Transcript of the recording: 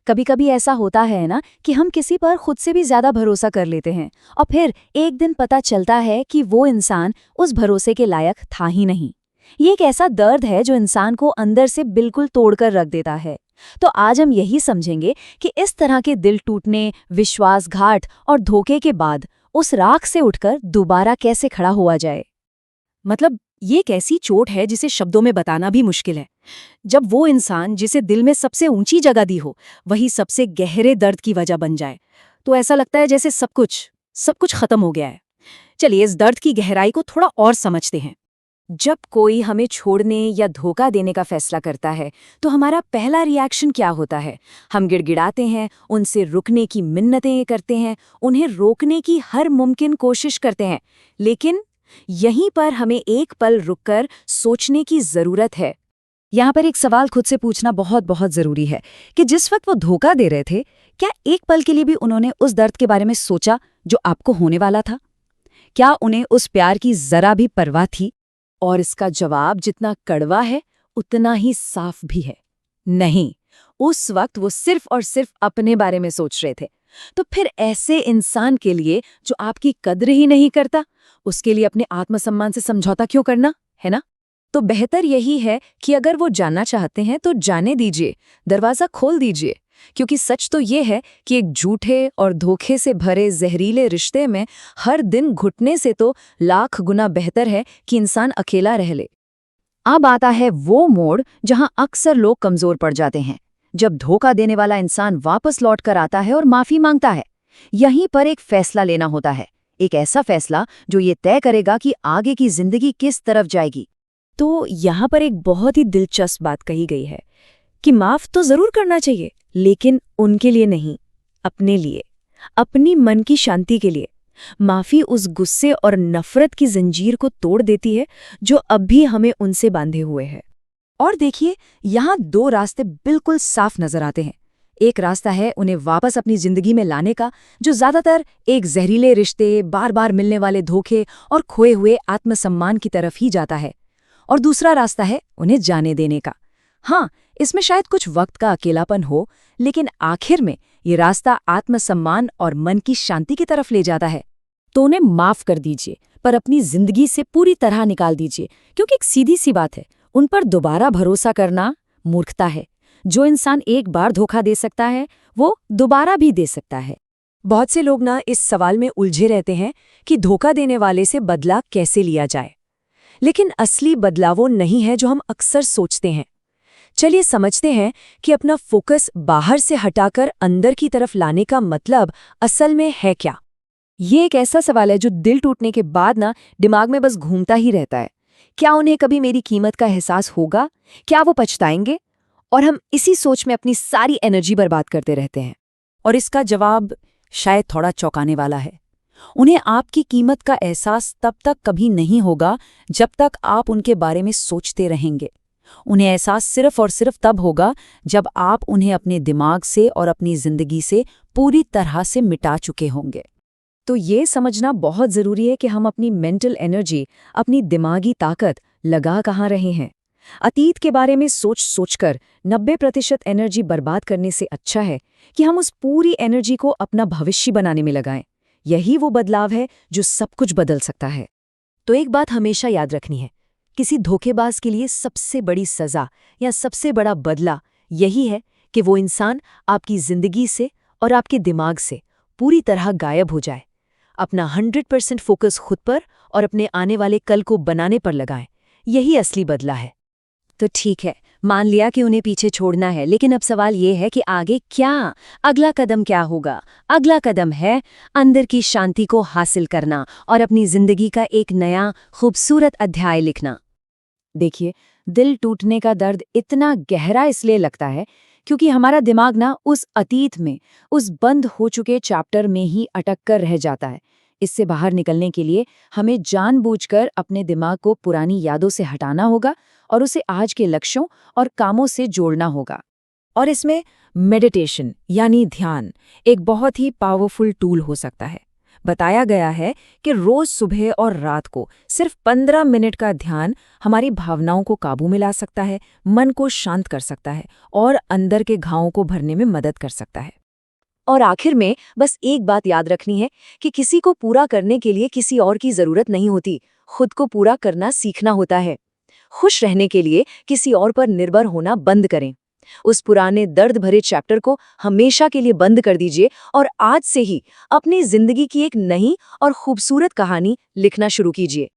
कभी कभी ऐसा होता है ना कि हम किसी पर खुद से भी ज्यादा भरोसा कर लेते हैं और फिर एक दिन पता चलता है कि वो इंसान उस भरोसे के लायक था ही नहीं। ये एक ऐसा दर्द है जो इंसान को अंदर से बिल्कुल तोड़कर रख देता है। तो आज हम यही समझेंगे कि इस तरह के दिल टूटने, विश्वासघात और धोखे के बाद उस राख से उठकर दोबारा कैसे खड़ा हुआ जाए। मतलब ये एक ऐसी चोट है जिसे शब्दों में बताना भी मुश्किल है। जब वो इंसान जिसे दिल में सबसे ऊंची जगह दी हो वही सबसे गहरे दर्द की वजह बन जाए, तो ऐसा लगता है जैसे सब कुछ खत्म हो गया है। चलिए इस दर्द की गहराई को थोड़ा और समझते हैं। जब कोई हमें छोड़ने या धोखा देने का फैसला करता है तो हमारा पहला रिएक्शन क्या होता है? हम गिड़गिड़ाते हैं, उनसे रुकने की मिन्नतें करते हैं, उन्हें रोकने की हर मुमकिन कोशिश करते हैं। लेकिन यहीं पर हमें एक पल रुककर सोचने की जरूरत है। यहाँ पर एक सवाल खुद से पूछना बहुत बहुत जरूरी है कि जिस वक्त वो धोखा दे रहे थे, क्या एक पल के लिए भी उन्होंने उस दर्द के बारे में सोचा जो आपको होने वाला था? क्या उन्हें उस प्यार की जरा भी परवाह थी? और इसका जवाब जितना कड़वा है उतना ही साफ भी है। नहीं, उस वक्त वो सिर्फ और सिर्फ अपने बारे में सोच रहे थे। तो फिर ऐसे इंसान के लिए जो आपकी कद्र ही नहीं करता, उसके लिए अपने आत्मसम्मान से समझौता क्यों करना, है ना? तो बेहतर यही है कि अगर वो जानना चाहते हैं तो जाने दीजिए, दरवाज़ा खोल दीजिए। क्योंकि सच तो ये है कि एक झूठे और धोखे से भरे जहरीले रिश्ते में हर दिन घुटने से तो लाख गुना बेहतर है कि इंसान अकेला रह ले। अब आता है वो मोड़ जहां अक्सर लोग कमजोर पड़ जाते हैं, जब धोखा देने वाला इंसान वापस लौट कर आता है और माफी मांगता है। यहीं पर एक फैसला लेना होता है, एक ऐसा फैसला जो ये तय करेगा कि आगे की जिंदगी किस तरफ जाएगी। तो यहाँ पर एक बहुत ही दिलचस्प बात कही गई है कि माफ तो जरूर करना चाहिए, लेकिन उनके लिए नहीं, अपने लिए, अपनी मन की शांति के लिए। माफी उस गुस्से और नफरत की जंजीर को तोड़ देती है जो अब भी हमें उनसे बांधे हुए है। और देखिए, यहाँ दो रास्ते बिल्कुल साफ नजर आते हैं। एक रास्ता है उन्हें वापस अपनी जिंदगी में लाने का, जो ज्यादातर एक जहरीले रिश्ते, बार बार मिलने वाले धोखे और खोए हुए आत्मसम्मान की तरफ ही जाता है। और दूसरा रास्ता है उन्हें जाने देने का। हाँ, इसमें शायद कुछ वक्त का अकेलापन हो, लेकिन आखिर में ये रास्ता आत्मसम्मान और मन की शांति की तरफ ले जाता है। तो उन्हें माफ कर दीजिए, पर अपनी जिंदगी से पूरी तरह निकाल दीजिए, क्योंकि एक सीधी सी बात है, उन पर दोबारा भरोसा करना मूर्खता है। जो इंसान एक बार धोखा दे सकता है वो दोबारा भी दे सकता है। बहुत से लोग ना इस सवाल में उलझे रहते हैं कि धोखा देने वाले से बदला कैसे लिया जाए, लेकिन असली बदला वो नहीं है जो हम अक्सर सोचते हैं। चलिए समझते हैं कि अपना फोकस बाहर से हटाकर अंदर की तरफ लाने का मतलब असल में है क्या। ये एक ऐसा सवाल है जो दिल टूटने के बाद ना दिमाग में बस घूमता ही रहता है। क्या उन्हें कभी मेरी कीमत का एहसास होगा? क्या वो पछताएंगे? और हम इसी सोच में अपनी सारी एनर्जी बर्बाद करते रहते हैं। और इसका जवाब शायद थोड़ा चौंकाने वाला है। उन्हें आपकी कीमत का एहसास तब तक कभी नहीं होगा जब तक आप उनके बारे में सोचते रहेंगे। उन्हें एहसास सिर्फ और सिर्फ तब होगा जब आप उन्हें अपने दिमाग से और अपनी जिंदगी से पूरी तरह से मिटा चुके होंगे। तो ये समझना बहुत ज़रूरी है कि हम अपनी मेंटल एनर्जी, अपनी दिमागी ताकत लगा कहाँ रहे हैं। अतीत के बारे में सोच सोचकर 90% एनर्जी बर्बाद करने से अच्छा है कि हम उस पूरी एनर्जी को अपना भविष्य बनाने में लगाएं। यही वो बदलाव है जो सब कुछ बदल सकता है। तो एक बात हमेशा याद रखनी है, किसी धोखेबाज के लिए सबसे बड़ी सज़ा या सबसे बड़ा बदला यही है कि वो इंसान आपकी ज़िंदगी से और आपके दिमाग से पूरी तरह गायब हो जाए। अपना 100% फोकस खुद पर और अपने आने वाले कल को बनाने पर लगाएं। यही असली बदला है। तो ठीक है, मान लिया कि उन्हें पीछे छोड़ना है, लेकिन अब सवाल ये है कि आगे क्या? अगला कदम क्या होगा? अगला कदम है अंदर की शांति को हासिल करना और अपनी जिंदगी का एक नया खूबसूरत अध्याय लिखना। देखिए, दिल टूटने का दर्द इतना गहरा इसलिए लगता है क्योंकि हमारा दिमाग ना उस अतीत में, उस बंद हो चुके चैप्टर में ही अटक कर रह जाता है। इससे बाहर निकलने के लिए हमें जानबूझकर अपने दिमाग को पुरानी यादों से हटाना होगा और उसे आज के लक्ष्यों और कामों से जोड़ना होगा। और इसमें मेडिटेशन यानी ध्यान एक बहुत ही पावरफुल टूल हो सकता है। बताया गया है कि रोज सुबह और रात को सिर्फ 15 मिनट का ध्यान हमारी भावनाओं को काबू में ला सकता है, मन को शांत कर सकता है और अंदर के घावों को भरने में मदद कर सकता है। और आखिर में बस एक बात याद रखनी है कि किसी को पूरा करने के लिए किसी और की जरूरत नहीं होती, खुद को पूरा करना सीखना होता है। खुश रहने के लिए किसी और पर निर्भर होना बंद करें। उस पुराने दर्द भरे चैप्टर को हमेशा के लिए बंद कर दीजिए और आज से ही अपनी जिंदगी की एक नई और खूबसूरत कहानी लिखना शुरू कीजिए।